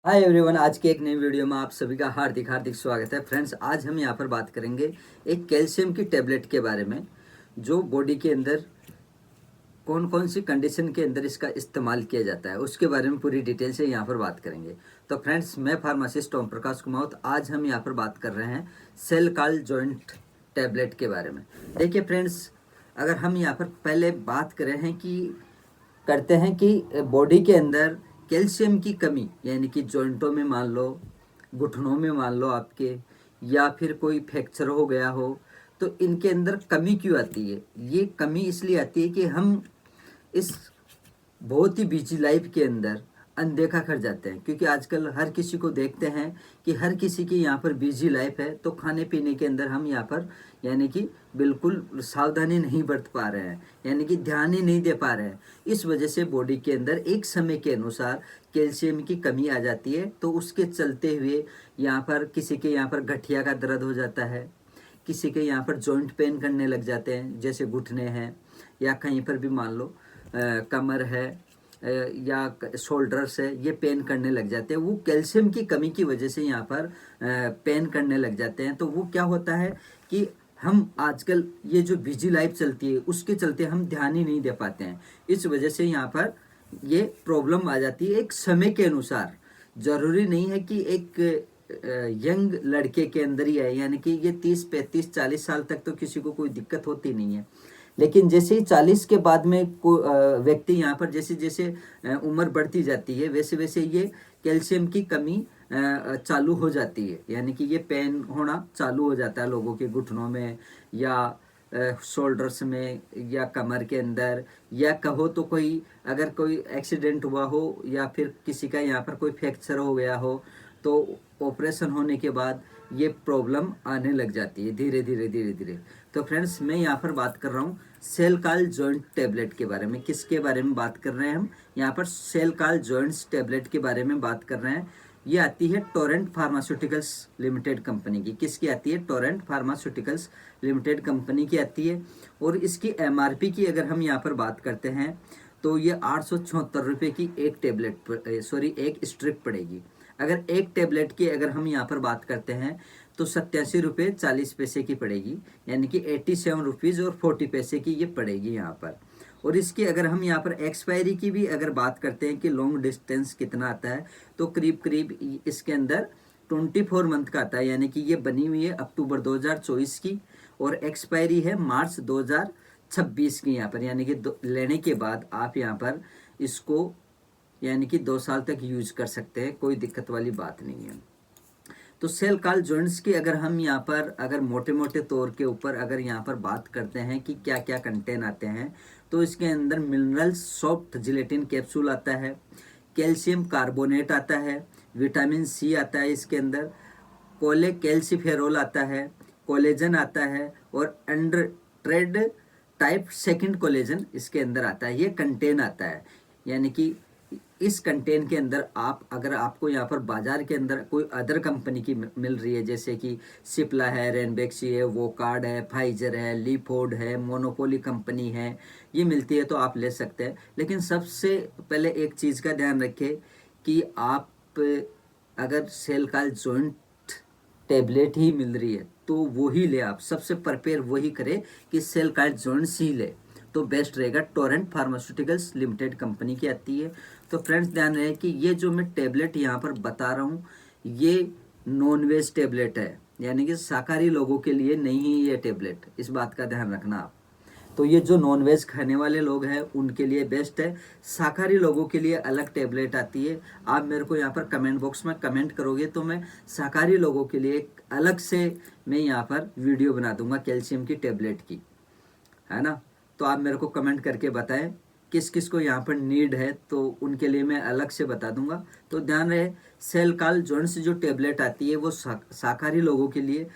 Hi everyone, आज के एक नई वीडियो में आप सभी का हार्दिक हार्दिक स्वागत है। फ्रेंड्स, आज हम यहाँ पर बात करेंगे एक कैल्शियम की टेबलेट के बारे में, जो बॉडी के अंदर कौन कौन सी कंडीशन के अंदर इसका इस्तेमाल किया जाता है उसके बारे में पूरी डिटेल से यहाँ पर बात करेंगे। तो फ्रेंड्स, मैं फार्मासिस्ट ओम प्रकाश कुमावत। आज हम यहाँ पर बात कर रहे हैं सेलकाल जॉइंट टैबलेट के बारे में। देखिए फ्रेंड्स, अगर हम यहाँ पर पहले बात करें हैं कि करते हैं कि बॉडी के अंदर कैल्शियम की कमी, यानी कि जॉइंटों में मान लो, घुटनों में मान लो आपके, या फिर कोई फ्रैक्चर हो गया हो, तो इनके अंदर कमी क्यों आती है? ये कमी इसलिए आती है कि हम इस बहुत ही बिजी लाइफ के अंदर अनदेखा कर जाते हैं। क्योंकि आजकल हर किसी को देखते हैं कि हर किसी की यहाँ पर बिजी लाइफ है, तो खाने पीने के अंदर हम यहाँ पर यानी कि बिल्कुल सावधानी नहीं बरत पा रहे हैं, यानी कि ध्यान ही नहीं दे पा रहे हैं। इस वजह से बॉडी के अंदर एक समय के अनुसार कैल्शियम की कमी आ जाती है। तो उसके चलते हुए यहाँ पर किसी के यहाँ पर गठिया का दर्द हो जाता है, किसी के यहाँ पर जॉइंट पेन करने लग जाते हैं, जैसे घुटने हैं, या कहीं पर भी मान लो कमर है, या शोल्डर्स है, ये पेन करने लग जाते हैं। वो कैल्शियम की कमी की वजह से यहाँ पर पेन करने लग जाते हैं। तो वो क्या होता है कि हम आजकल ये जो बिजी लाइफ चलती है उसके चलते हम ध्यान ही नहीं दे पाते हैं। इस वजह से यहाँ पर ये प्रॉब्लम आ जाती है। एक समय के अनुसार, जरूरी नहीं है कि एक यंग लड़के के अंदर ही है, यानी कि ये 30 35 40 साल तक तो किसी को कोई दिक्कत होती नहीं है। लेकिन जैसे ही 40 के बाद में व्यक्ति यहाँ पर जैसे जैसे उम्र बढ़ती जाती है, वैसे वैसे ये कैल्शियम की कमी चालू हो जाती है, यानी कि ये पेन होना चालू हो जाता है लोगों के घुटनों में, या शोल्डर्स में, या कमर के अंदर, या कहो तो कोई अगर कोई एक्सीडेंट हुआ हो, या फिर किसी का यहाँ पर कोई फ्रैक्चर हो गया हो, तो ऑपरेशन होने के बाद ये प्रॉब्लम आने लग जाती है धीरे धीरे धीरे धीरे। तो फ्रेंड्स, मैं यहाँ पर बात कर रहा हूँ सेलकाल जॉइंट टैबलेट के बारे में। किसके बारे में बात कर रहे हैं हम यहाँ पर? सेलकाल जॉइंट्स टैबलेट के बारे में बात कर रहे हैं। ये आती है टोरेंट फार्मास्यूटिकल्स लिमिटेड कंपनी की। किसकी आती है? टोरेंट फार्मास्यूटिकल्स लिमिटेड कंपनी की आती है। और इसकी एमआरपी की अगर हम यहाँ पर बात करते हैं तो ये 876 रुपये की एक टेबलेट एक स्ट्रिप पड़ेगी। अगर एक टेबलेट की अगर हम यहाँ पर बात करते हैं तो 87 रुपये 40 पैसे की पड़ेगी, यानी कि 87 रुपीज़ और 40 पैसे की ये पड़ेगी यहाँ पर। और इसकी अगर हम यहाँ पर एक्सपायरी की भी अगर बात करते हैं कि लॉन्ग डिस्टेंस कितना आता है, तो करीब करीब इसके अंदर 24 मंथ का आता है, यानी कि ये बनी हुई है अक्टूबर 2024 की, और एक्सपायरी है मार्च 2026 की यहाँ पर। यानी कि लेने के बाद आप यहाँ पर इसको यानी कि 2 साल तक यूज कर सकते हैं, कोई दिक्कत वाली बात नहीं है। तो सेलकाल जॉइंट्स की अगर हम यहाँ पर अगर मोटे मोटे तौर के ऊपर अगर यहाँ पर बात करते हैं कि क्या क्या कंटेन आते हैं, तो इसके अंदर मिनरल सॉफ्ट जिलेटिन कैप्सूल आता है, कैल्शियम कार्बोनेट आता है, विटामिन सी आता है इसके अंदर, कोले कैल्सीफेरोल आता है, कोलेजन आता है, और एंड्रेड टाइप सेकंड कोलेजन इसके अंदर आता है। ये कंटेन आता है, यानी कि इस कंटेन के अंदर आप अगर आपको यहाँ पर बाजार के अंदर कोई अदर कंपनी की मिल रही है, जैसे कि सिप्ला है, रेनबेक्सी है, वोकार्ड है, फाइजर है, लीफोर्ड है, मोनोपोली कंपनी है, ये मिलती है तो आप ले सकते हैं। लेकिन सबसे पहले एक चीज़ का ध्यान रखें कि आप अगर सेलकाल जॉइंट टेबलेट ही मिल रही है तो वो ही ले, आप सबसे प्रिपेयर वही करें कि सेलकाल जॉइंट्स ही ले, तो बेस्ट रहेगा। टोरेंट फार्मास्यूटिकल्स लिमिटेड कंपनी की आती है। तो फ्रेंड्स, ध्यान रहे कि ये जो मैं टेबलेट यहाँ पर बता रहा हूँ ये नॉन वेज टेबलेट है, यानी कि शाकाहारी लोगों के लिए नहीं है ये टेबलेट, इस बात का ध्यान रखना आप। तो ये जो नॉन वेज खाने वाले लोग हैं उनके लिए बेस्ट है। शाकाहारी लोगों के लिए अलग टेबलेट आती है। आप मेरे को यहाँ पर कमेंट बॉक्स में कमेंट करोगे तो मैं शाकाहारी लोगों के लिए एक अलग से मैं यहाँ पर वीडियो बना दूंगा कैल्शियम की टेबलेट की, है ना। तो आप मेरे को कमेंट करके बताएं किस किस को यहाँ पर नीड है, तो उनके लिए मैं अलग से बता दूंगा। तो ध्यान रहे, सेलकाल जॉइंट्स जो टेबलेट आती है वो शाकाहारी लोगों के लिए,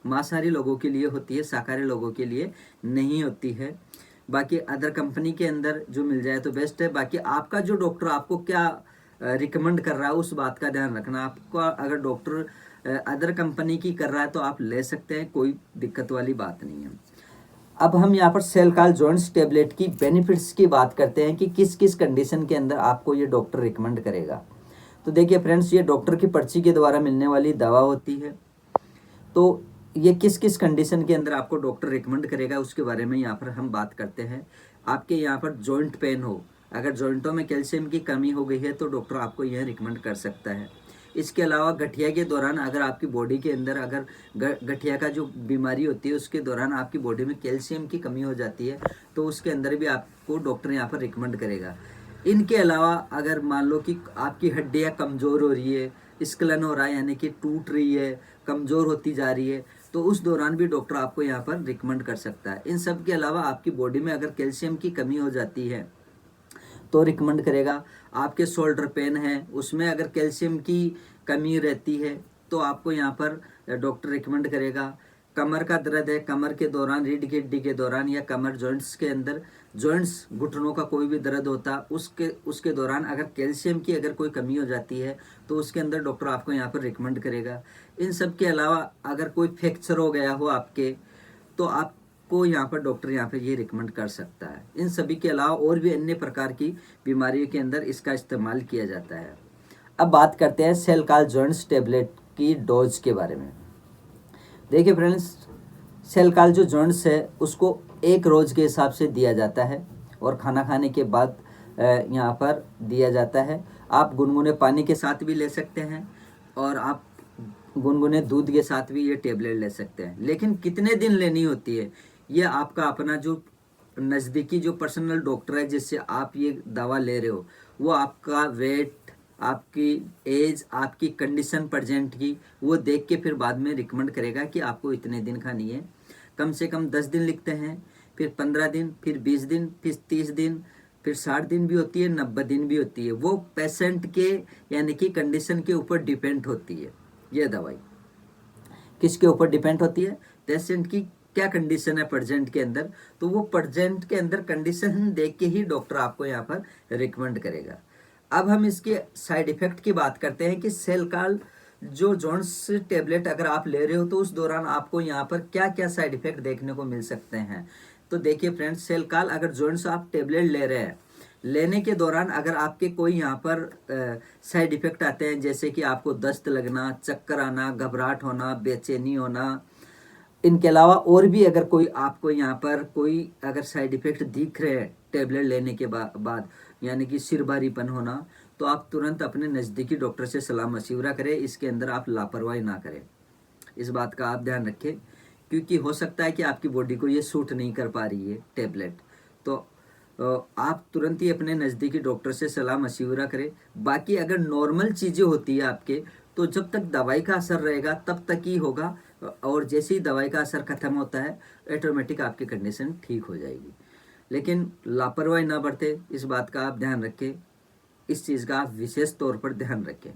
मांसाहारी लोगों के लिए होती है, शाकाहारी लोगों के लिए नहीं होती है। बाकी अदर कंपनी के अंदर जो मिल जाए तो बेस्ट है। बाकी आपका जो डॉक्टर आपको क्या रिकमेंड कर रहा है उस बात का ध्यान रखना। आपको अगर डॉक्टर अदर कंपनी की कर रहा है तो आप ले सकते हैं, कोई दिक्कत वाली बात नहीं है। अब हम यहाँ पर सेलकाल जॉइंट्स टेबलेट की बेनिफिट्स की बात करते हैं कि किस किस कंडीशन के अंदर आपको ये डॉक्टर रिकमेंड करेगा। तो देखिए फ्रेंड्स, ये डॉक्टर की पर्ची के द्वारा मिलने वाली दवा होती है। तो ये किस किस कंडीशन के अंदर आपको डॉक्टर रिकमेंड करेगा उसके बारे में यहाँ पर हम बात करते हैं। आपके यहाँ पर जॉइंट पेन हो, अगर जॉइंटों में कैल्शियम की कमी हो गई है तो डॉक्टर आपको यह रिकमेंड कर सकता है। इसके अलावा गठिया के दौरान अगर आपकी बॉडी के अंदर अगर गठिया का जो बीमारी होती है उसके दौरान आपकी बॉडी में कैल्शियम की कमी हो जाती है तो उसके अंदर भी आपको डॉक्टर यहाँ पर रिकमेंड करेगा। इनके अलावा अगर मान लो कि आपकी हड्डियाँ कमज़ोर हो रही है, स्खलन हो रहा है यानी कि टूट रही है, कमज़ोर होती जा रही है, तो उस दौरान भी डॉक्टर आपको यहाँ पर रिकमेंड कर सकता है। इन सब के अलावा आपकी बॉडी में अगर कैल्शियम की कमी हो जाती है तो रिकमेंड करेगा। आपके शोल्डर पेन है उसमें अगर कैल्शियम की कमी रहती है तो आपको यहाँ पर डॉक्टर रिकमेंड करेगा। कमर का दर्द है, कमर के दौरान, रीढ़ की हड्डी के दौरान या कमर जॉइंट्स के अंदर, जॉइंट्स घुटनों का कोई भी दर्द होता उसके दौरान अगर कैल्शियम की अगर कोई कमी हो जाती है तो उसके अंदर डॉक्टर आपको यहाँ पर रिकमेंड करेगा। इन सब के अलावा अगर कोई फ्रैक्चर हो गया हो आपके तो आपको यहाँ पर डॉक्टर यहाँ पर ये रिकमेंड कर सकता है। इन सभी के अलावा और भी अन्य प्रकार की बीमारियों के अंदर इसका इस्तेमाल किया जाता है। अब बात करते हैं सेलकाल जॉइंट्स टेबलेट की डोज के बारे में। देखिए फ्रेंड्स, सेलकाल जो जॉइंट्स है उसको एक रोज़ के हिसाब से दिया जाता है और खाना खाने के बाद यहाँ पर दिया जाता है। आप गुनगुने पानी के साथ भी ले सकते हैं और आप गुनगुने दूध के साथ भी ये टेबलेट ले सकते हैं। लेकिन कितने दिन लेनी होती है ये आपका अपना जो नज़दीकी जो पर्सनल डॉक्टर है जिससे आप ये दवा ले रहे हो वो आपका वेट, आपकी एज, आपकी कंडीशन प्रेजेंट की वो देख के फिर बाद में रिकमेंड करेगा कि आपको इतने दिन खानी है। कम से कम 10 दिन लिखते हैं, फिर 15 दिन, फिर 20 दिन, फिर 30 दिन, फिर 60 दिन भी होती है, 90 दिन भी होती है। वो पेशेंट के यानी कि कंडीशन के ऊपर डिपेंड होती है। ये दवाई किसके ऊपर डिपेंड होती है? पेशेंट की क्या कंडीशन है प्रेजेंट के अंदर, तो वो प्रेजेंट के अंदर कंडीशन देख के ही डॉक्टर आपको यहाँ पर रिकमेंड करेगा। अब हम इसके साइड इफेक्ट की बात करते हैं कि सेलकाल जो जॉइंट्स टेबलेट अगर आप ले रहे हो तो उस दौरान आपको यहाँ पर क्या क्या साइड इफेक्ट देखने को मिल सकते हैं। तो देखिए फ्रेंड्स, सेलकाल अगर जॉइंट्स आप टेबलेट ले रहे हैं, लेने के दौरान अगर आपके कोई यहाँ पर साइड इफेक्ट आते हैं जैसे कि आपको दस्त लगना, चक्कर आना, घबराहट होना, बेचैनी होना, इनके अलावा और भी अगर कोई आपको यहाँ पर कोई अगर साइड इफेक्ट दिख रहे हैं टेबलेट लेने के बाद यानी कि सिर भारीपन होना, तो आप तुरंत अपने नज़दीकी डॉक्टर से सलाह मशवरा करें। इसके अंदर आप लापरवाही ना करें, इस बात का आप ध्यान रखें, क्योंकि हो सकता है कि आपकी बॉडी को ये सूट नहीं कर पा रही है टेबलेट। तो आप तुरंत ही अपने नज़दीकी डॉक्टर से सलाह मशवरा करें। बाकी अगर नॉर्मल चीज़ें होती है आपके तो जब तक दवाई का असर रहेगा तब तक ही होगा, और जैसे ही दवाई का असर खत्म होता है ऑटोमेटिक आपकी कंडीशन ठीक हो जाएगी। लेकिन लापरवाही ना बरते, इस बात का आप ध्यान रखें, इस चीज़ का आप विशेष तौर पर ध्यान रखें।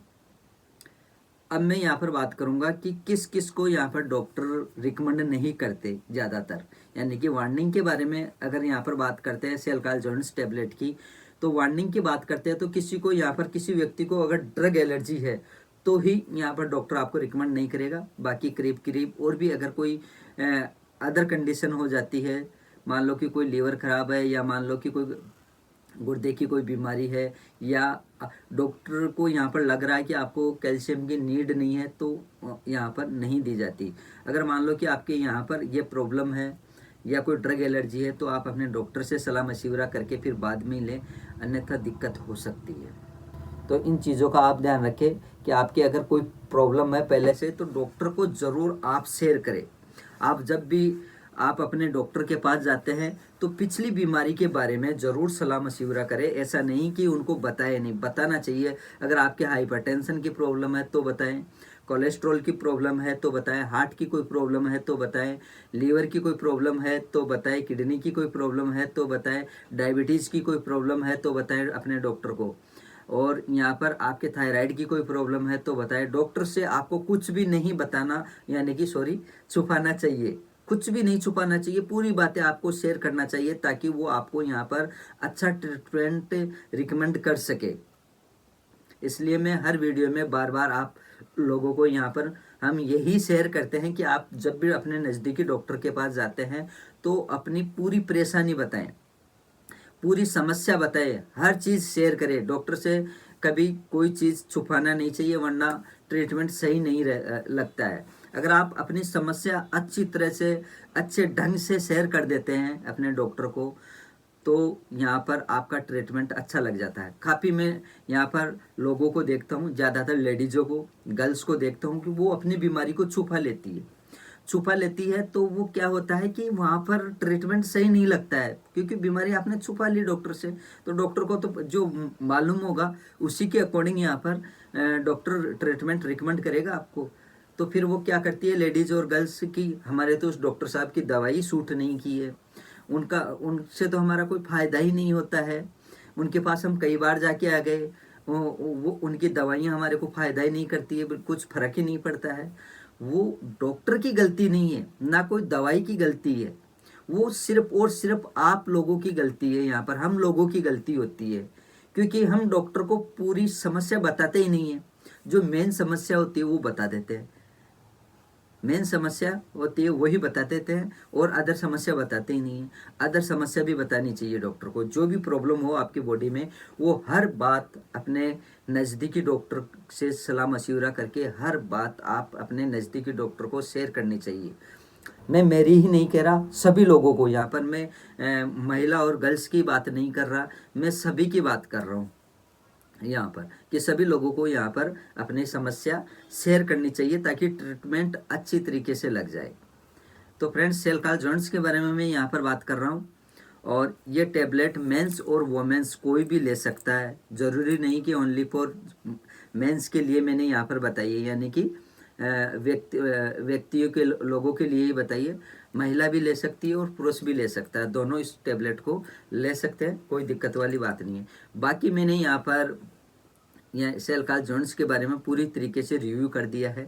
अब मैं यहाँ पर बात करूँगा कि किस किस को यहाँ पर डॉक्टर रिकमेंड नहीं करते ज़्यादातर, यानी कि वार्निंग के बारे में अगर यहाँ पर बात करते हैं सेलकाल जॉइंट्स टेबलेट की, तो वार्निंग की बात करते हैं तो किसी को यहाँ पर किसी व्यक्ति को अगर ड्रग एलर्जी है तो ही यहाँ पर डॉक्टर आपको रिकमेंड नहीं करेगा। बाकी करीब करीब और भी अगर कोई अदर कंडीशन हो जाती है, मान लो कि कोई लीवर खराब है या मान लो कि कोई गुर्दे की कोई बीमारी है या डॉक्टर को यहाँ पर लग रहा है कि आपको कैल्शियम की नीड नहीं है तो यहाँ पर नहीं दी जाती। अगर मान लो कि आपके यहाँ पर ये प्रॉब्लम है या कोई ड्रग एलर्जी है तो आप अपने डॉक्टर से सलाह मशवरा करके फिर बाद में लें, अन्यथा दिक्कत हो सकती है। तो इन चीज़ों का आप ध्यान रखें कि आपके अगर कोई प्रॉब्लम है पहले से तो डॉक्टर को ज़रूर आप शेयर करें। आप जब भी आप अपने डॉक्टर के पास जाते हैं तो पिछली बीमारी के बारे में ज़रूर सलाह मशवरा करें। ऐसा नहीं कि उनको बताए नहीं, बताना चाहिए। अगर आपके हाइपरटेंशन की प्रॉब्लम है तो बताएं, कोलेस्ट्रॉल की प्रॉब्लम है तो बताएं, हार्ट की कोई प्रॉब्लम है तो बताएं, लीवर की कोई प्रॉब्लम है तो बताएं, किडनी की कोई प्रॉब्लम है तो बताएं, डायबिटीज़ की कोई प्रॉब्लम है तो बताएं अपने डॉक्टर को, और यहाँ पर आपके थायराइड की कोई प्रॉब्लम है तो बताएं। डॉक्टर से आपको कुछ भी नहीं बताना, यानी कि छुपाना चाहिए, कुछ भी नहीं छुपाना चाहिए, पूरी बातें आपको शेयर करना चाहिए ताकि वो आपको यहाँ पर अच्छा ट्रीटमेंट रिकमेंड कर सके। इसलिए मैं हर वीडियो में बार बार आप लोगों को यहाँ पर हम यही शेयर करते हैं कि आप जब भी अपने नज़दीकी डॉक्टर के पास जाते हैं तो अपनी पूरी परेशानी बताएं, पूरी समस्या बताएं, हर चीज़ शेयर करें। डॉक्टर से कभी कोई चीज़ छुपाना नहीं चाहिए, वरना ट्रीटमेंट सही नहीं लगता है। अगर आप अपनी समस्या अच्छी तरह से अच्छे ढंग से शेयर कर देते हैं अपने डॉक्टर को, तो यहाँ पर आपका ट्रीटमेंट अच्छा लग जाता है। काफ़ी मैं यहाँ पर लोगों को देखता हूँ, ज़्यादातर लेडीज़ों को, गर्ल्स को देखता हूँ कि वो अपनी बीमारी को छुपा लेती है। तो वो क्या होता है कि वहाँ पर ट्रीटमेंट सही नहीं लगता है, क्योंकि बीमारी आपने छुपा ली डॉक्टर से। तो डॉक्टर को तो जो मालूम होगा उसी के अकॉर्डिंग यहाँ पर डॉक्टर ट्रीटमेंट रिकमेंड करेगा आपको। तो फिर वो क्या करती है लेडीज़ और गर्ल्स की, हमारे तो उस डॉक्टर साहब की दवाई सूट नहीं की है, उनसे तो हमारा कोई फ़ायदा ही नहीं होता है। उनके पास हम कई बार जाके आ गए, वो उनकी दवाइयाँ हमारे को फ़ायदा ही नहीं करती है, कुछ फ़र्क ही नहीं पड़ता है। वो डॉक्टर की गलती नहीं है, ना कोई दवाई की गलती है, वो सिर्फ और सिर्फ आप लोगों की गलती है। यहाँ पर हम लोगों की गलती होती है, क्योंकि हम डॉक्टर को पूरी समस्या बताते ही नहीं है। जो मेन समस्या होती है वो बता देते हैं, मेन समस्या होती है वही बता देते हैं, और अदर समस्या बताते ही नहीं है। अदर समस्या भी बतानी चाहिए डॉक्टर को। जो भी प्रॉब्लम हो आपकी बॉडी में, वो हर बात अपने नज़दीकी डॉक्टर से सलाह मशवरा करके हर बात आप अपने नज़दीकी डॉक्टर को शेयर करनी चाहिए। मैं मेरी ही नहीं कह रहा, सभी लोगों को। यहाँ पर मैं महिला और गर्ल्स की बात नहीं कर रहा, मैं सभी की बात कर रहा हूँ यहाँ पर, कि सभी लोगों को यहाँ पर अपनी समस्या शेयर करनी चाहिए, ताकि ट्रीटमेंट अच्छी तरीके से लग जाए। तो फ्रेंड्स, सेल कॉल जॉइंट्स के बारे में मैं यहाँ पर बात कर रहा हूँ, और ये टेबलेट मेंस और वोमेंस कोई भी ले सकता है। ज़रूरी नहीं कि ओनली फॉर मेंस के लिए मैंने यहाँ पर बताई है, यानी कि व्यक्तियों के लोगों के लिए ही बताइए। महिला भी ले सकती है और पुरुष भी ले सकता है, दोनों इस टेबलेट को ले सकते हैं, कोई दिक्कत वाली बात नहीं है। बाकी मैंने यहाँ पर सेल कॉल जॉइंट्स के बारे में पूरी तरीके से रिव्यू कर दिया है।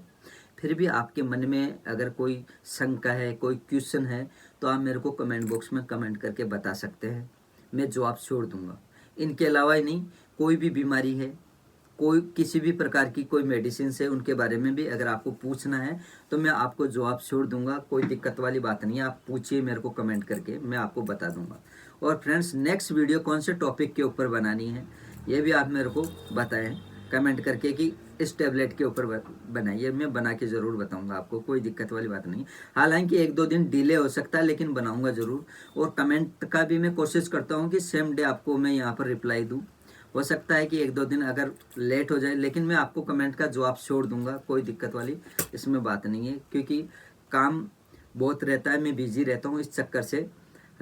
फिर भी आपके मन में अगर कोई शंका है, कोई क्वेश्चन है, तो आप मेरे को कमेंट बॉक्स में कमेंट करके बता सकते हैं, मैं जवाब छोड़ दूंगा। इनके अलावा ही नहीं, कोई भी बीमारी है, कोई किसी भी प्रकार की कोई मेडिसिन है, उनके बारे में भी अगर आपको पूछना है तो मैं आपको जवाब छोड़ दूंगा, कोई दिक्कत वाली बात नहीं है। आप पूछिए मेरे को कमेंट करके, मैं आपको बता दूंगा। और फ्रेंड्स, नेक्स्ट वीडियो कौन से टॉपिक के ऊपर बनानी है ये भी आप मेरे को बताएं कमेंट करके, कि इस टैबलेट के ऊपर बनाइए, मैं बना के ज़रूर बताऊंगा आपको, कोई दिक्कत वाली बात नहीं। हालांकि 1-2 दिन डिले हो सकता है, लेकिन बनाऊंगा ज़रूर। और कमेंट का भी मैं कोशिश करता हूं कि सेम डे आपको मैं यहाँ पर रिप्लाई दूं। हो सकता है कि 1-2 दिन अगर लेट हो जाए, लेकिन मैं आपको कमेंट का जवाब छोड़ दूंगा, कोई दिक्कत वाली इसमें बात नहीं है। क्योंकि काम बहुत रहता है, मैं बिजी रहता हूँ, इस चक्कर से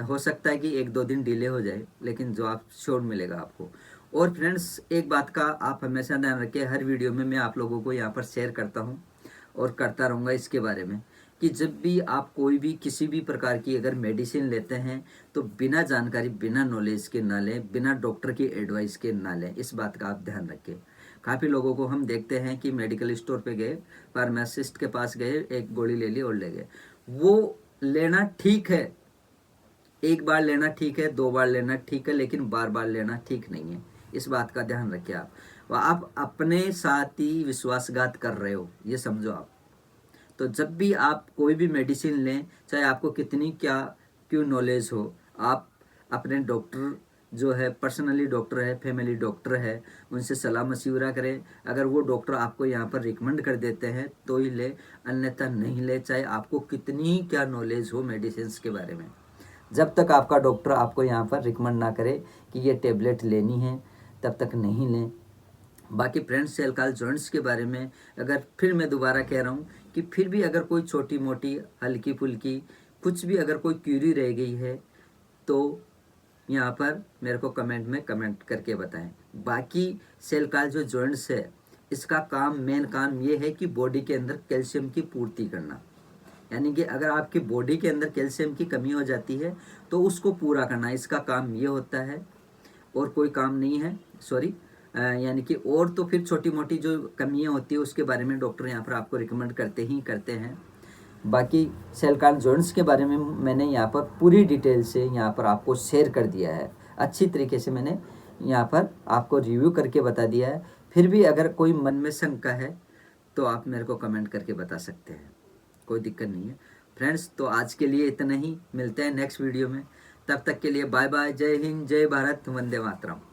हो सकता है कि 1-2 दिन डिले हो जाए, लेकिन जवाब श्योर मिलेगा आपको। और फ्रेंड्स, एक बात का आप हमेशा ध्यान रखें, हर वीडियो में मैं आप लोगों को यहाँ पर शेयर करता हूँ और करता रहूँगा इसके बारे में, कि जब भी आप कोई भी किसी भी प्रकार की अगर मेडिसिन लेते हैं, तो बिना जानकारी, बिना नॉलेज के ना लें, बिना डॉक्टर की एडवाइस के ना लें। इस बात का आप ध्यान रखें। काफ़ी लोगों को हम देखते हैं कि मेडिकल स्टोर पे गए, फार्मासिस्ट के पास गए, एक गोली ले ली और ले गए। वो लेना ठीक है, एक बार लेना ठीक है, 2 बार लेना ठीक है, लेकिन बार बार लेना ठीक नहीं है। इस बात का ध्यान रखिए आप अपने साथ ही विश्वासघात कर रहे हो, ये समझो आप। तो जब भी आप कोई भी मेडिसिन लें, चाहे आपको कितनी क्या क्यों नॉलेज हो, आप अपने डॉक्टर जो है, पर्सनली डॉक्टर है, फैमिली डॉक्टर है, उनसे सलाह मशवरा करें। अगर वो डॉक्टर आपको यहाँ पर रिकमेंड कर देते हैं तो ही ले, अन्यथा नहीं ले, चाहे आपको कितनी क्या नॉलेज हो मेडिसिन के बारे में। जब तक आपका डॉक्टर आपको यहाँ पर रिकमेंड ना करे कि ये टेबलेट लेनी है, तब तक नहीं लें। बाकी फ्रेंड्स, सेल कॉल जॉइंट्स के बारे में अगर फिर मैं दोबारा कह रहा हूँ कि फिर भी अगर कोई छोटी मोटी हल्की फुल्की कुछ भी अगर कोई क्यूरी रह गई है, तो यहाँ पर मेरे को कमेंट में कमेंट करके बताएं। बाकी सेल कॉल जो जॉइंट्स है, इसका काम, मेन काम ये है कि बॉडी के अंदर कैल्शियम की पूर्ति करना। यानी कि अगर आपकी बॉडी के अंदर कैल्शियम की कमी हो जाती है तो उसको पूरा करना, इसका काम ये होता है, और कोई काम नहीं है। सॉरी, यानी कि और तो फिर छोटी मोटी जो कमियां होती है उसके बारे में डॉक्टर यहाँ पर आपको रिकमेंड करते हैं। बाकी सेल कॉल जॉइंट्स के बारे में मैंने यहाँ पर पूरी डिटेल से यहाँ पर आपको शेयर कर दिया है, अच्छी तरीके से मैंने यहाँ पर आपको रिव्यू करके बता दिया है। फिर भी अगर कोई मन में शंका है तो आप मेरे को कमेंट करके बता सकते हैं, कोई दिक्कत नहीं है। फ्रेंड्स, तो आज के लिए इतना ही, मिलते हैं नेक्स्ट वीडियो में। तब तक के लिए बाय बाय, जय हिंद, जय भारत, वंदे मातरम।